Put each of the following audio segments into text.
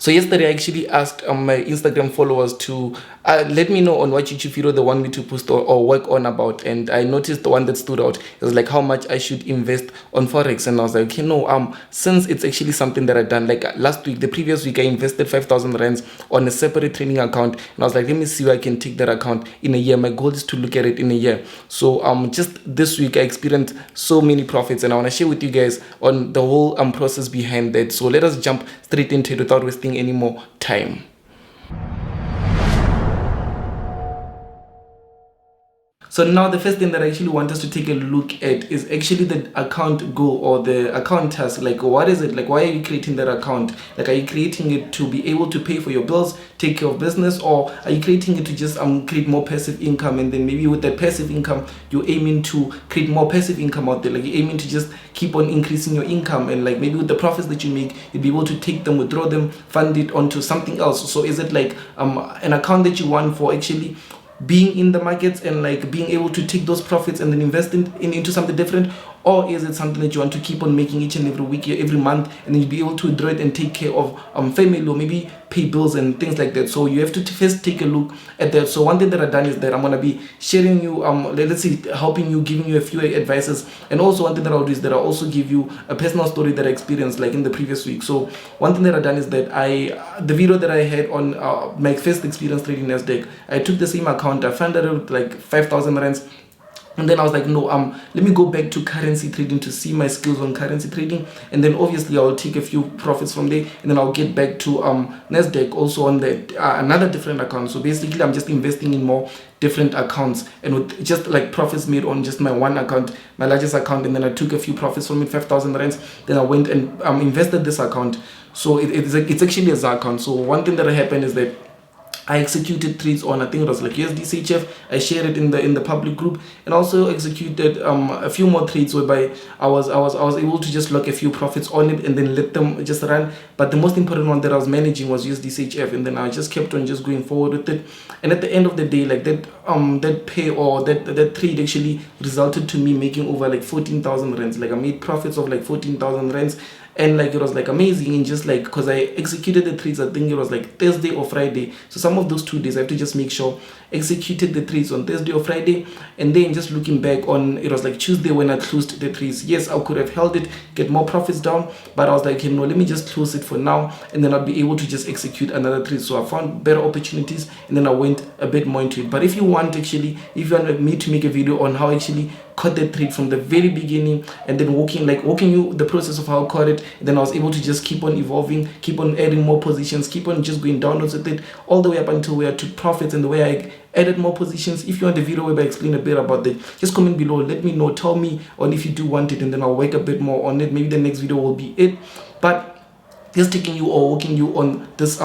So yesterday I actually asked my Instagram followers to let me know on what YouTube video they want me to post or work on about, and I noticed the one that stood out. It was like how much I should invest on Forex, and I was like, okay, no, since it's actually something that I done like last week, the previous week I invested 5,000 rands on a separate trading account, and I was like, let me see where I can take that account in a year. My goal is to look at it in a year. So just this week I experienced so many profits, and I want to share with you guys on the whole process behind that. So let us jump straight into it without wasting any more time. So now the first thing that I actually want us to take a look at is actually the account goal or the account task. Like, what is it? Like, why are you creating that account? Like, are you creating it to be able to pay for your bills, take care of business, or are you creating it to just create more passive income? And then maybe with that passive income, you're aiming to create more passive income out there. Like, you're aiming to just keep on increasing your income, and like maybe with the profits that you make, you'll be able to take them, withdraw them, fund it onto something else. So is it like an account that you want for actually being in the markets and like being able to take those profits and then invest into something different? Or is it something that you want to keep on making each and every week, every month, and then you'll be able to withdraw it and take care of family or maybe pay bills and things like that? So you have to first take a look at that. So one thing that I've done is that I'm going to be sharing you, let's say helping you, giving you a few advices. And also one thing that I'll do is that I'll also give you a personal story that I experienced like in the previous week. So one thing that I've done is that the video that I had on my first experience trading Nasdaq, I took the same account, I funded it with like 5,000 rands. And then I was like, no, let me go back to currency trading to see my skills on currency trading. And then obviously I'll take a few profits from there, and then I'll get back to Nasdaq also on the another different account. So basically I'm just investing in more different accounts, and with just like profits made on just my one account, my largest account, and then I took a few profits from it, 5,000 rands. Then I went and invested this account. So it's actually a Z account. So one thing that happened is that I executed trades on, I think it was like USDCHF. I shared it in the public group, and also executed a few more trades whereby I was able to just lock a few profits on it and then let them just run. But the most important one that I was managing was USDCHF, and then I just kept on just going forward with it. And at the end of the day, like that pay or that trade actually resulted to me making over like 14,000 rands. Like I made profits of like 14,000 rands. And like it was like amazing, and just like because I executed the trades, I think it was like Thursday or Friday. So some of those 2 days I have to just make sure executed the trades on Thursday or Friday. And then just looking back on, it was like Tuesday when I closed the trades. Yes, I could have held it, get more profits down, but I was like, let me just close it for now, and then I'll be able to just execute another trade. So I found better opportunities, and then I went a bit more into it. But if you want me to make a video on how I actually caught the trade from the very beginning, and then walking you the process of how I caught it, and then I was able to just keep on evolving, keep on adding more positions, keep on just going downwards with it all the way up until where I took profits and the way I added more positions. If you want the video where I explain a bit about that, just comment below, let me know, tell me on if you do want it, and then I'll work a bit more on it. Maybe the next video will be it. But just taking you or walking you on this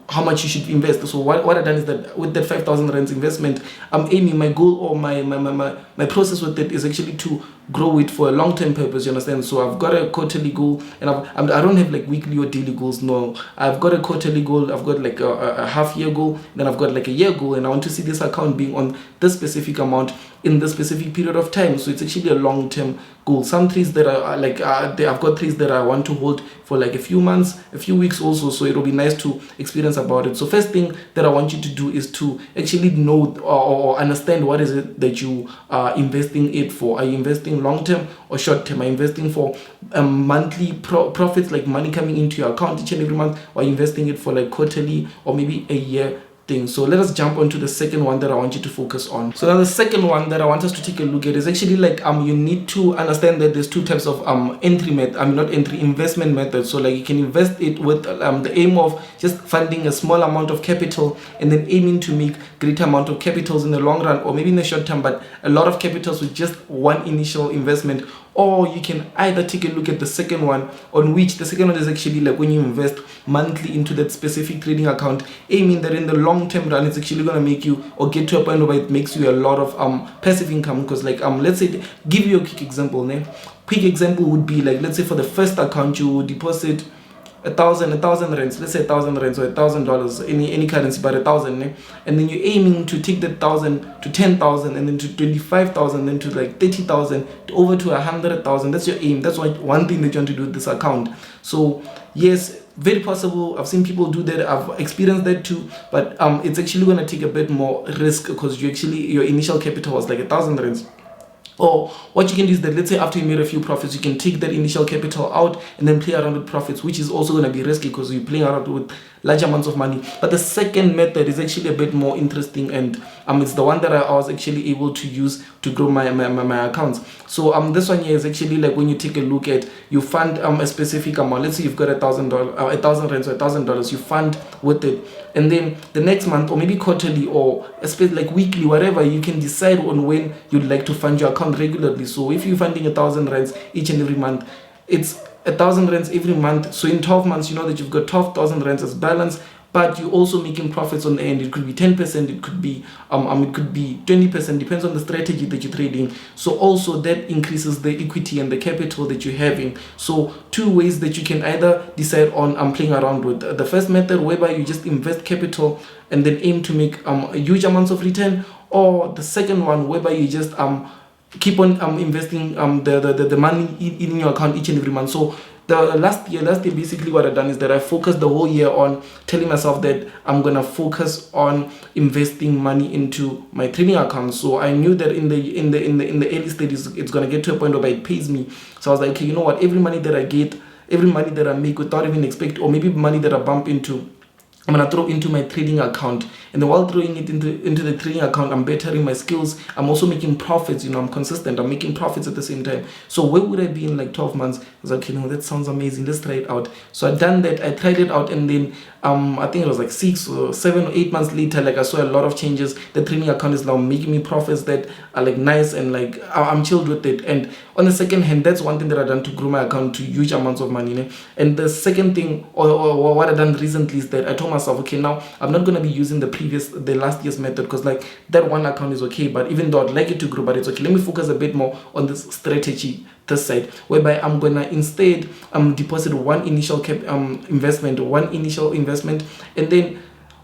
how much you should invest. So what I've done is that with that 5,000 rands investment, I'm aiming, my goal or my process with it is actually to grow it for a long-term purpose, you understand? So I've got a quarterly goal, and I don't have like weekly or daily goals. No, I've got a quarterly goal, I've got like a half-year goal, then I've got like a year goal, and I want to see this account being on this specific amount in this specific period of time. So it's actually a long-term goal. Some trades that are like I've got trades that I want to hold for like a few months, a few weeks also. So it'll be nice to experience about it. So first thing that I want you to do is to actually know or understand what is it that you are investing it for. Are you investing long-term or short-term? Are you investing for monthly profits, like money coming into your account each and every month, or are you investing it for like quarterly or maybe a year thing? So let us jump onto the second one that I want you to focus on. So now the second one that I want us to take a look at is actually like you need to understand that there's two types of investment methods. So like you can invest it with the aim of just funding a small amount of capital and then aiming to make greater amount of capitals in the long run, or maybe in the short term, but a lot of capitals with just one initial investment. Or you can either take a look at the second one, on which the second one is actually like when you invest monthly into that specific trading account, aiming that in the long term run it's actually going to make you or get to a point where it makes you a lot of passive income. Because like let's say, give you a quick example. Quick example would be like, let's say for the first account you would deposit a thousand rands, let's say 1,000 rands or $1,000, any currency, but 1,000, and then you're aiming to take that 1,000 to 10,000, and then to 25,000, then to like 30,000, over to 100,000. That's your aim. That's one thing that you want to do with this account. So yes, very possible. I've seen people do that. I've experienced that too. But it's actually going to take a bit more risk, because your initial capital was like 1,000 rands. Or what you can do is that, let's say after you made a few profits, you can take that initial capital out and then play around with profits, which is also going to be risky because you're playing around with large amounts of money. But the second method is actually a bit more interesting, and it's the one that I was actually able to use to grow my accounts. So this one here is actually like, when you take a look at, you fund a specific amount. Let's say you've got $1,000, 1,000 rands or $1,000, you fund with it, and then the next month, or maybe quarterly, or like weekly, whatever, you can decide on when you'd like to fund your account regularly. So if you're funding 1,000 rands each and every month, it's 1,000 rands every month. So in 12 months, you know that you've got 12,000 rands as balance, but you're also making profits on the end. It could be 10%, it could be 20%, depends on the strategy that you're trading. So also that increases the equity and the capital that you're having. So two ways that you can either decide on playing around with. The first method, whereby you just invest capital and then aim to make huge amounts of return, or the second one, whereby you just keep on investing the money in your account each and every month. So the last year basically what I've done is that I focused the whole year on telling myself that I'm gonna focus on investing money into my trading account. So I knew that in the early stages, it's gonna get to a point where it pays me. So I was like, okay, you know what, every money that I get, every money that I make without even expect, or maybe money that I bump into, I'm gonna throw into my trading account. And then while throwing it into the trading account, I'm bettering my skills. I'm also making profits. I'm consistent. I'm making profits at the same time. So where would I be in like 12 months? I was like, that sounds amazing. Let's try it out. So I done that. I tried it out, and then I think it was like 6 or 7 or 8 months later, like I saw a lot of changes. The trading account is now making me profits that are like nice, and like I'm chilled with it. And on the second hand, that's one thing that I've done to grow my account to huge amounts of money. And the second thing, or what I've done recently, is that I told myself, okay, now I'm not gonna be using the last year's method, because like that one account is okay, but even though I'd like it to grow, but it's okay, let me focus a bit more on this strategy, this side, whereby I'm gonna instead deposit one initial investment, and then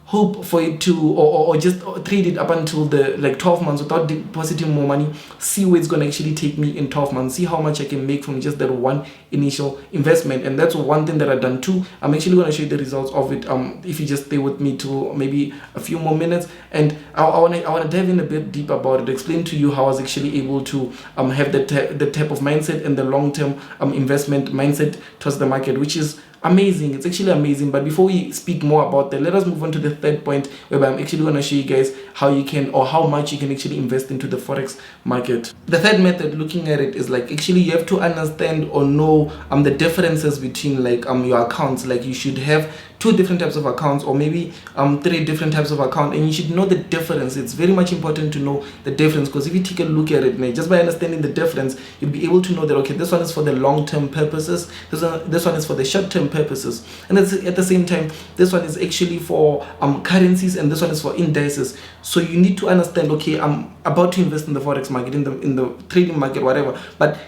hope for it to, or just trade it up until the like 12 months without depositing more money, see where it's going to actually take me in 12 months, see how much I can make from just that one initial investment. And that's one thing that I've done too. I'm actually going to show you the results of it if you just stay with me to maybe a few more minutes. And I want to dive in a bit deep about it, explain to you how I was actually able to have the type of mindset and the long-term investment mindset towards the market, which is amazing. It's actually amazing. But before we speak more about that, let us move on to the third point, whereby I'm actually going to show you guys how you can, or how much you can actually invest into the forex market. The third method, looking at it, is like, actually you have to understand or know the differences between like your accounts. Like you should have 2 different types of accounts, or maybe 3 different types of account, and you should know the difference. It's very much important to know the difference, because if you take a look at it, just by understanding the difference, you'll be able to know that, okay, this one is for the long-term purposes, this one is for the short-term purposes, and at the same time, this one is actually for currencies, and this one is for indices. So you need to understand, okay, I'm about to invest in the forex market, in the trading market, whatever, but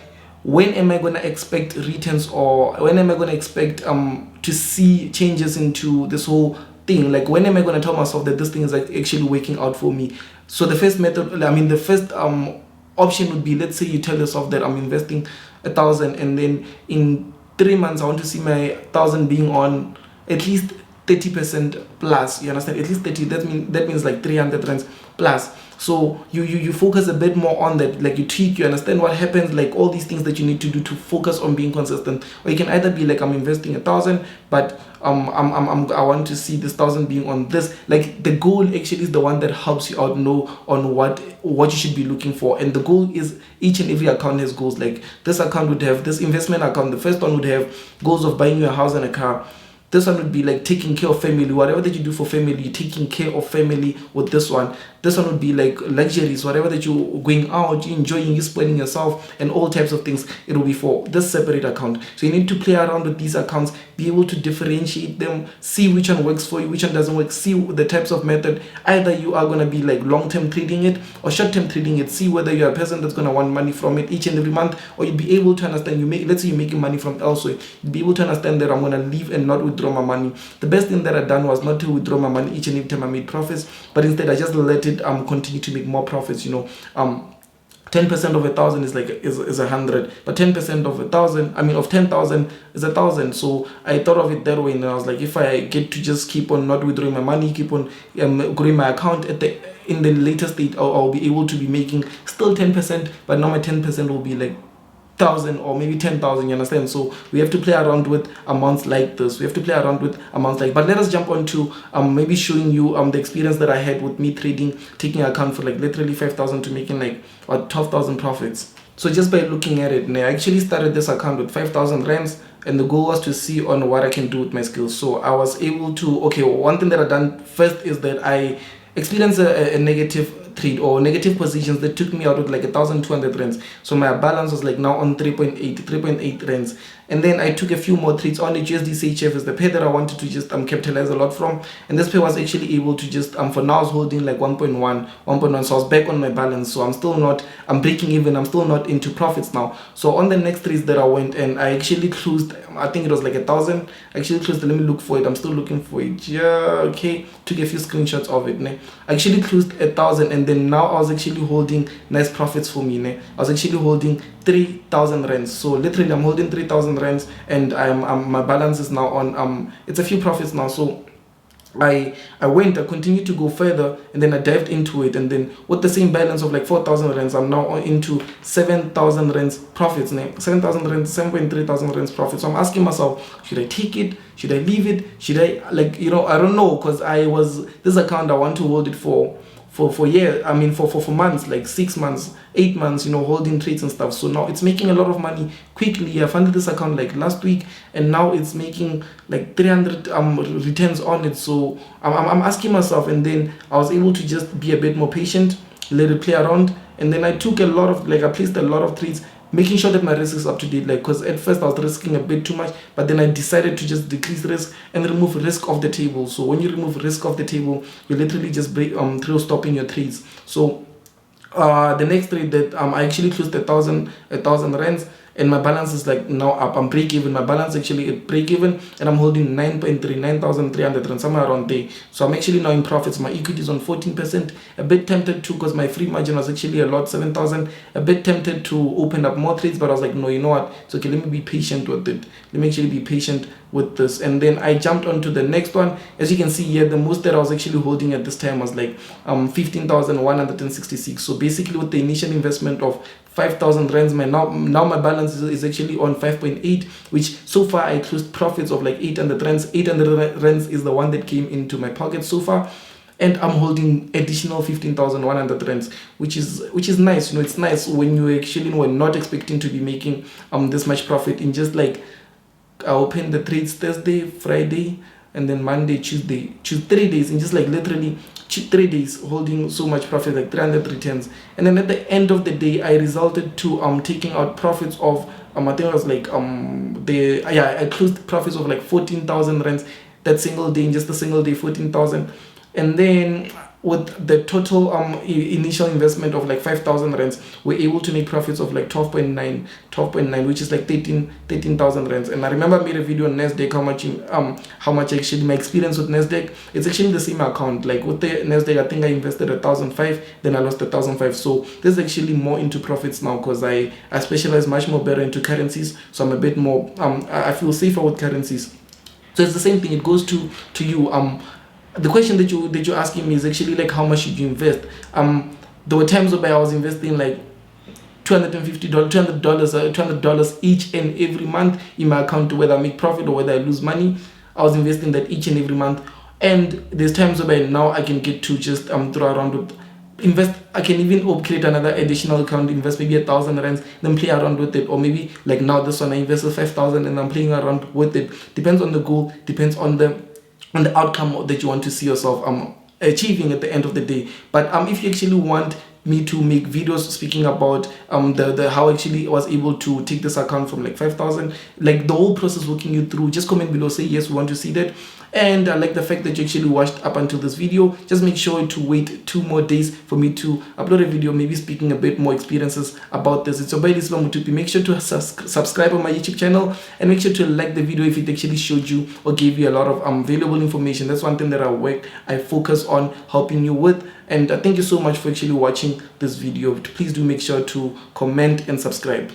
when am I going to expect returns, or when am I going to expect to see changes into this whole thing? Like, when am I going to tell myself that this thing is like actually working out for me? So the first method, the first option would be, let's say you tell yourself that I'm investing 1,000, and then in 3 months I want to see my 1,000 being on at least 30% plus. You understand? At least 30. That means like 300 rands plus. So you focus a bit more on that, like you tweak, you understand what happens, like all these things that you need to do to focus on being consistent. Or you can either be like, I'm investing 1,000, but I want to see this 1,000 being on this. Like the goal actually is the one that helps you out know on what you should be looking for. And the goal is, each and every account has goals. Like this account would have, this investment account, the first one would have goals of buying you a house and a car. This one would be like taking care of family. Whatever that you do for family, you're taking care of family with this one. This one would be like luxuries. Whatever that you're going out, you're enjoying, you're spoiling yourself, and all types of things. It will be for this separate account. So you need to play around with these accounts, be able to differentiate them, see which one works for you, which one doesn't work, see the types of method. Either you are going to be like long-term trading it or short-term trading it. See whether you're a person that's going to want money from it each and every month, or you'll be able to understand, let's say you're making money from elsewhere, you'll be able to understand that I'm going to leave and not withdraw my money. The best thing that I've done was not to withdraw my money each and every time I made profits, but instead I just let it continue to make more profits, till 10% of 1,000 is like is 100, but 10% of 1,000, I mean of 10,000 is 1,000. So I thought of it that way, and I was like, if I get to just keep on not withdrawing my money, keep on growing my account in the later state, I'll be able to be making still 10%, but now my 10% will be like 1,000 or maybe 10,000, you understand? So we have to play around with amounts like this. We have to play around with amounts like, but let us jump on to maybe showing you the experience that I had with me trading, taking account for like literally 5,000 to making like 12,000 profits. So just by looking at it, I actually started this account with 5,000 rands, and the goal was to see on what I can do with my skills. So I was able to, okay, one thing that I done first is that I experienced a negative trade or negative positions that took me out with like 1,200 rands. So my balance was like now on 3.8 rands. And then I took a few more trades on the USD is the pair that I wanted to just capitalize a lot from. And this pair was actually able to just for now I was holding like 1.1. So I was back on my balance. So I'm breaking even. I'm still not into profits now. So on the next trades that I went, and I actually closed, I think it was like 1,000. I actually closed, let me look for it. I'm still looking for it. Yeah, okay. Took a few screenshots of it. I actually closed 1,000, and then now I was actually holding nice profits for me. I was actually holding 3,000 rands. So literally I'm holding 3,000 rands, and my balance is now on it's a few profits now. So I continued to go further, and then I dived into it, and then with the same balance of like 4,000 rands, I'm now into 7,000 rands profits. 7,000 rands, 7.3 thousand rands profits. So I'm asking myself, should I take it? Should I leave it? Should I, like, I don't know, because this account, I want to hold it for years, I mean for months, like 6 months, 8 months, holding trades and stuff. So now it's making a lot of money quickly. I funded this account like last week, and now it's making like 300 returns on it. So I'm asking myself, and then I was able to just be a bit more patient, let it play around, and then I took I placed a lot of trades, making sure that my risk is up to date, because at first I was risking a bit too much, but then I decided to just decrease risk and remove risk off the table. So when you remove risk off the table, you literally just break through stopping your trades. So the next trade that I actually closed 1,000 rands, and my balance is like now up. I'm break even. My balance actually at break even, and I'm holding 9,300 and somewhere around there. So I'm actually now in profits. My equity is on 14%. A bit tempted to, because my free margin was actually a lot, 7,000. A bit tempted to open up more trades, but I was like, no, you know what? It's okay. Let me be patient with it. Let me actually be patient with this. And then I jumped onto the next one. As you can see here, the most that I was actually holding at this time was like 15,166. So basically, with the initial investment of 5,000 rands, now my balance is actually on 5.8, which so far I closed profits of like 800 rands. 800 rands is the one that came into my pocket so far, and I'm holding additional 15,100 rands, which is nice. It's nice when you actually were not expecting to be making this much profit in just like, I opened the trades Thursday, Friday, and then Monday, Tuesday, 3 days, in just like literally 3 days, holding so much profit, like 300 returns. And then at the end of the day, I resulted to taking out profits of I think it was like I closed profits of like 14,000 rands that single day, in just a single day, 14,000. And then with the total initial investment of like 5,000 rands, we're able to make profits of like 12.9, which is like 13,000 rands. And I remember I made a video on Nasdaq, how much actually my experience with Nasdaq. It's actually the same account. Like with the Nasdaq, I think I invested 1,005, then I lost 1,005. So this is actually more into profits now, because I specialize much more better into currencies. So I'm a bit more I feel safer with currencies. So it's the same thing. It goes to you. The question that you're asking me is actually like, how much should you invest? There were times where I was investing like $250, $200 each and every month in my account, whether I make profit or whether I lose money. I was investing that each and every month. And there's times where now I can get to just throw around with invest. I can even create another additional account, invest maybe 1,000 rands, then play around with it. Or maybe like now this one I invested 5,000 and I'm playing around with it. Depends on the goal, depends on the outcome that you want to see yourself achieving at the end of the day. But if you actually want me to make videos speaking about the how actually I was able to take this account from like 5,000, like the whole process, walking you through, just comment below, say yes, we want to see that. And I like the fact that you actually watched up until this video. Just make sure to wait 2 more days for me to upload a video, maybe speaking a bit more experiences about this. It's your boy Lisba Mutupi. Make sure to subscribe on my YouTube channel, and make sure to like the video if it actually showed you or gave you a lot of valuable information. That's one thing that I focus on helping you with. And thank you so much for actually watching this video. Please do make sure to comment and subscribe.